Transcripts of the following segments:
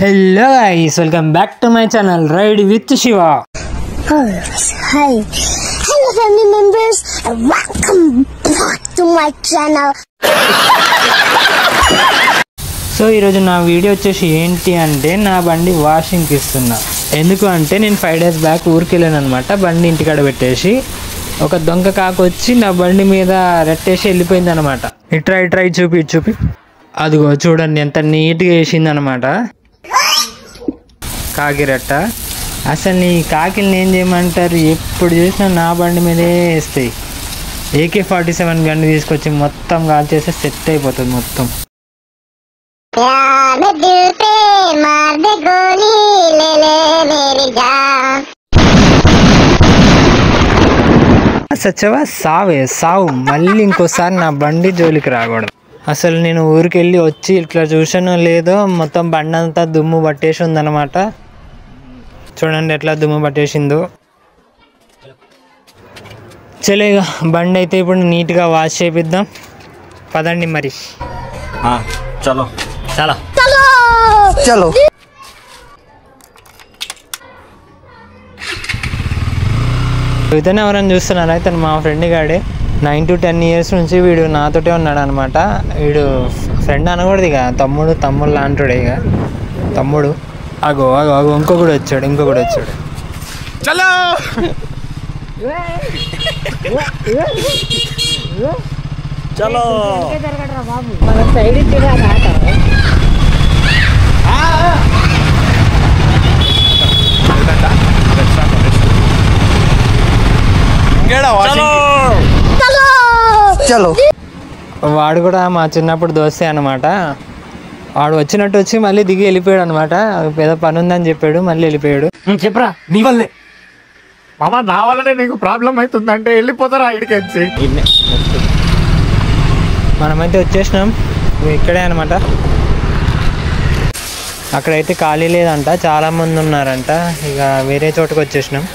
Hello guys, welcome back to my channel Ride with Shiva. Oh, hi. Hello family members and welcome back to my channel. So ఈరోజు నా video వచ్చేసి ఏంటి అంటే నా బండి వాషింగ్కి ఇస్తున్నా. ఎందుకు అంటే నేను 5 days బ్యాక్ ఊరికి వెళ్ళాను అనమాట. బండి ఇంటికాడ పెట్టేసి ఒక దొంగ కాకు వచ్చి నా బండి మీద రెట్టేసి వెళ్ళిపోయింది అనమాట. ఇట్రా చూపి అదిగో చూడండి ఎంత నీట్గా వేసింది అనమాట కాకి రెట్ట. అసలు ఈ కాకిని ఏం చేయమంటారు, ఎప్పుడు చూసినా నా బండి మీదే వేస్తాయి. AK-47 గన్ను తీసుకొచ్చి మొత్తం కాల్చేస్తే సెట్ అయిపోతుంది మొత్తం. సచ్చవా సావు మళ్ళీ ఇంకోసారి నా బండి జోలికి రాకూడదు. అసలు నేను ఊరికి వెళ్ళి వచ్చి ఇట్లా చూసానో లేదో మొత్తం బండి అంతా దుమ్ము పట్టేసి ఉందన్నమాట. చూడండి ఎట్లా దుమ్ము పట్టేసిందో. చలేగా బండి అయితే ఇప్పుడు నీట్గా వాష్ చేపిద్దాం పదండి మరి. చలో చాలా చలో ఇతను ఎవరైనా చూస్తున్నారా, ఇతను మా ఫ్రెండ్ గాడే. 9 to 10 years నుంచి వీడు నాతోటే ఉన్నాడు అనమాట. వీడు ఫ్రెండ్ అనకూడదు ఇక, తమ్ముడు లాంటిడే ఇక తమ్ముడు. అగో ఇంకొకడు వచ్చాడు. చలో చలో చలో. వాడు కూడా మా చిన్నప్పుడు దోస్తే అనమాట. వాడు వచ్చినట్టు వచ్చి మళ్ళీ దిగి వెళ్ళిపోయాడు అనమాట. ఏదో పని ఉందని చెప్పాడు, మళ్ళీ వెళ్ళిపోయాడు. చెప్పరా నీ వల్లే మామ, నా వల్లనే నీకు ప్రాబ్లం అవుతుందంటే వెళ్ళిపోతారా ఇడికెచ్చి. మనమైతే వచ్చేసినాం, ఇక్కడే అనమాట. అక్కడైతే ఖాళీ లేదంట, చాలా మంది ఉన్నారంట. ఇక వేరే చోటుకు వచ్చేసినాం.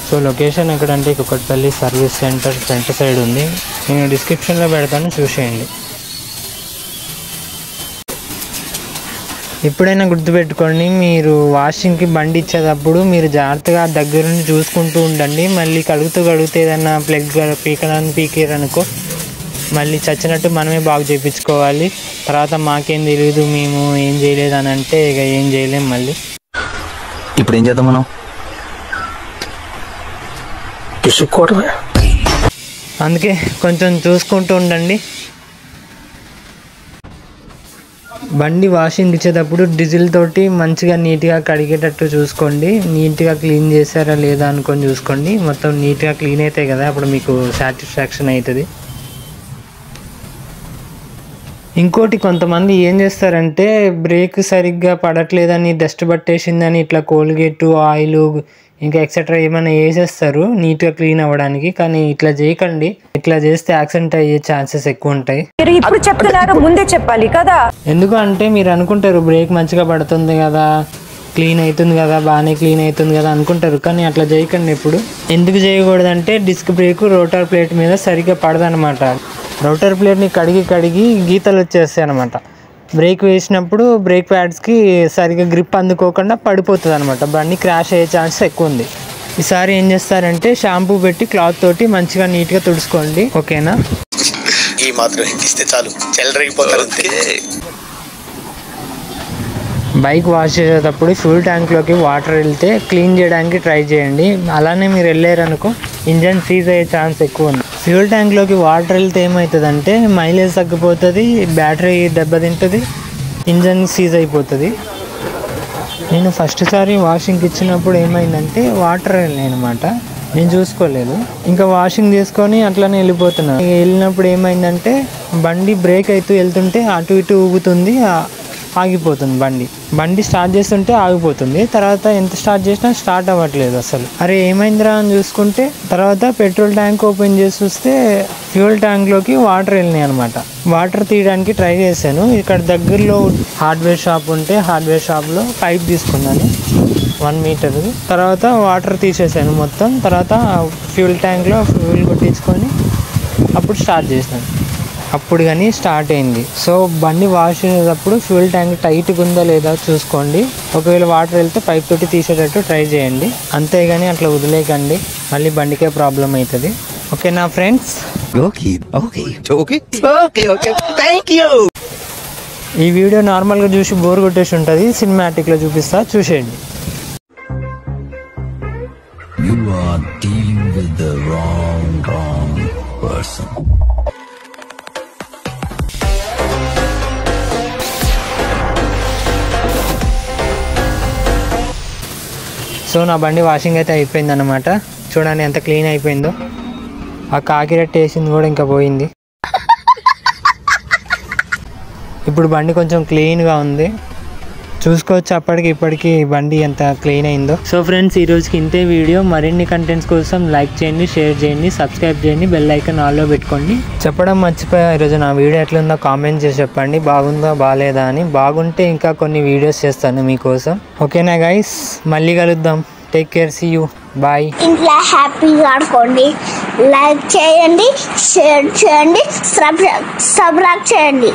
సో లొకేషన్ ఎక్కడంటే Kukatpally service centre front side ఉంది. నేను డిస్క్రిప్షన్లో పెడతాను, చూసేయండి. ఎప్పుడైనా గుర్తుపెట్టుకోండి, మీరు వాషింగ్కి బండి ఇచ్చేటప్పుడు మీరు జాగ్రత్తగా దగ్గర నుండి చూసుకుంటూ ఉండండి. మళ్ళీ కడుగుతూ ఏదైనా ప్లగ్ పీకారనుకో మళ్ళీ చచ్చినట్టు మనమే బాగు చేయించుకోవాలి. తర్వాత మాకేం తెలియదు, మేము ఏం చేయలేదు అని అంటే ఇక ఏం చేయలేం. మళ్ళీ ఇప్పుడు ఏం చేద్దాం మనం? అందుకే కొంచెం చూసుకుంటూ ఉండండి. బండి వాషింగ్ ఇచ్చేటప్పుడు డీజిల్ తోటి మంచిగా నీట్గా కడిగేటట్టు చూసుకోండి. నీట్గా క్లీన్ చేశారా లేదా అనుకొని చూసుకోండి. మొత్తం నీట్గా క్లీన్ అవుతాయి కదా, అప్పుడు మీకు సాటిస్ఫాక్షన్ అవుతుంది. ఇంకోటి, కొంతమంది ఏం చేస్తారంటే బ్రేక్ సరిగ్గా పడట్లేదని, డస్ట్ పట్టేసిందని ఇట్లా కోల్గేట్ ఆయిల్ ఇంకా ఎక్సెట్రా ఏమైనా వేసేస్తారు నీట్గా క్లీన్ అవ్వడానికి. కానీ ఇట్లా చేయకండి, ఇట్లా చేస్తే యాక్సిడెంట్ అయ్యే ఛాన్సెస్ ఎక్కువ ఉంటాయి. ఇప్పుడు చెప్తున్నారు, ముందే చెప్పాలి కదా. ఎందుకు అంటే మీరు అనుకుంటారు బ్రేక్ మంచిగా పడుతుంది కదా, క్లీన్ అవుతుంది కదా, బాగానే క్లీన్ అవుతుంది కదా అనుకుంటారు. కానీ అట్లా చేయకండి ఎప్పుడు. ఎందుకు చేయకూడదంటే డిస్క్ బ్రేక్ రోటర్ ప్లేట్ మీద సరిగ్గా పడదనమాట. రోటర్ ప్లేట్ని కడిగి గీతలు వచ్చేస్తాయి అనమాట. బ్రేక్ వేసినప్పుడు బ్రేక్ ప్యాడ్స్కి సరిగ్గా గ్రిప్ అందుకోకుండా పడిపోతుంది అనమాట. బండి క్రాష్ అయ్యే ఛాన్స్ ఎక్కువ ఉంది. ఈసారి ఏం చేస్తారంటే షాంపూ పెట్టి క్లాత్ తోటి మంచిగా నీట్గా తుడుచుకోండి, ఓకేనా? ఈ మాత్రం ఇస్తే చాలు, చెలరేగిపోతారు. బైక్ వాష్ చేసేటప్పుడు ఫ్యూల్ ట్యాంక్లోకి వాటర్ వెళ్తే క్లీన్ చేయడానికి ట్రై చేయండి. అలానే మీరు వెళ్ళారనుకో ఇంజన్ సీజ్ అయ్యే ఛాన్స్ ఎక్కువ ఉంది. ఫ్యూల్ ట్యాంక్లోకి వాటర్ వెళ్తే ఏమవుతుందంటే మైలేజ్ తగ్గిపోతుంది, బ్యాటరీ దెబ్బతింటుంది, ఇంజన్ సీజ్ అయిపోతుంది. నేను ఫస్ట్ సారి వాషింగ్కి ఇచ్చినప్పుడు ఏమైందంటే వాటర్ వెళ్ళినాయి అనమాట. నేను చూసుకోలేదు, ఇంకా వాషింగ్ చేసుకొని అట్లనే వెళ్ళిపోతున్నాను. వెళ్ళినప్పుడు ఏమైందంటే బండి బ్రేక్ అవుతూ వెళ్తుంటే అటు ఇటు ఊగుతుంది, ఆగిపోతుంది. బండి స్టార్ట్ చేస్తుంటే ఆగిపోతుంది, తర్వాత ఎంత స్టార్ట్ చేసినా స్టార్ట్ అవ్వట్లేదు అసలు. అరే ఏమైందిరా అని చూసుకుంటే తర్వాత పెట్రోల్ ట్యాంక్ ఓపెన్ చేసి చూస్తే ఫ్యూల్ ట్యాంక్లోకి వాటర్ వెళ్ళినాయి అనమాట. వాటర్ తీయడానికి ట్రై చేశాను. ఇక్కడ దగ్గరలో హార్డ్వేర్ షాప్ ఉంటే హార్డ్వేర్ షాప్లో పైప్ తీసుకున్నాను 1 meter. తర్వాత వాటర్ తీసేసాను మొత్తం. తర్వాత ఫ్యూల్ ట్యాంక్లో ఫ్యూల్ కొట్టించుకొని అప్పుడు స్టార్ట్ చేసినాను. అప్పుడు కానీ స్టార్ట్ అయింది. సో బండి వాష్ చేసేటప్పుడు ఫ్యూల్ ట్యాంక్ టైట్గా ఉందా లేదా చూసుకోండి. ఒకవేళ వాటర్ వెళ్తే పైప్ తోటి తీసేటట్టు ట్రై చేయండి. అంతేగాని అట్లా వదిలేకండి, మళ్ళీ బండికే ప్రాబ్లం అవుతుంది. ఓకేనా ఫ్రెండ్స్? ఈ వీడియో నార్మల్గా చూసి బోర్ కొట్టేసి ఉంటుంది, సినిమాటిక్లో చూపిస్తా, చూసేయండి. You are dealing with the wrong person. So నా బండి వాషింగ్ అయితే అయిపోయింది అన్నమాట. చూడండి ఎంత క్లీన్ అయిపోయిందో. ఆ కాకిరెట్ వేసింది కూడా ఇంకా పోయింది. ఇప్పుడు బండి కొంచెం క్లీన్గా ఉంది, చూసుకోవచ్చు. అప్పటికి ఇప్పటికి బండి ఎంత క్లీన్ అయిందో. సో ఫ్రెండ్స్, ఈ రోజుకి ఇంతే వీడియో. మరిన్ని కంటెంట్స్ కోసం లైక్ చేయండి, షేర్ చేయండి, సబ్స్క్రైబ్ చేయండి, బెల్ ఐకాన్ ఆల్లో పెట్టుకోండి. చెప్పడం మర్చిపోయా, ఈరోజు నా వీడియో ఎట్లుందో కామెంట్ చేసి చెప్పండి. బాగుందా బాగాలేదా అని. బాగుంటే ఇంకా కొన్ని వీడియోస్ చేస్తాను మీకోసం. ఓకేనా గైస్? మళ్ళీ కలుద్దాం. Take care, see you, bye. ఇంట్లో హ్యాపీగా ఆడుకోండి. లైక్ చేయండి, షేర్ చేయండి, సబ్స్క్రైబ్ చేయండి.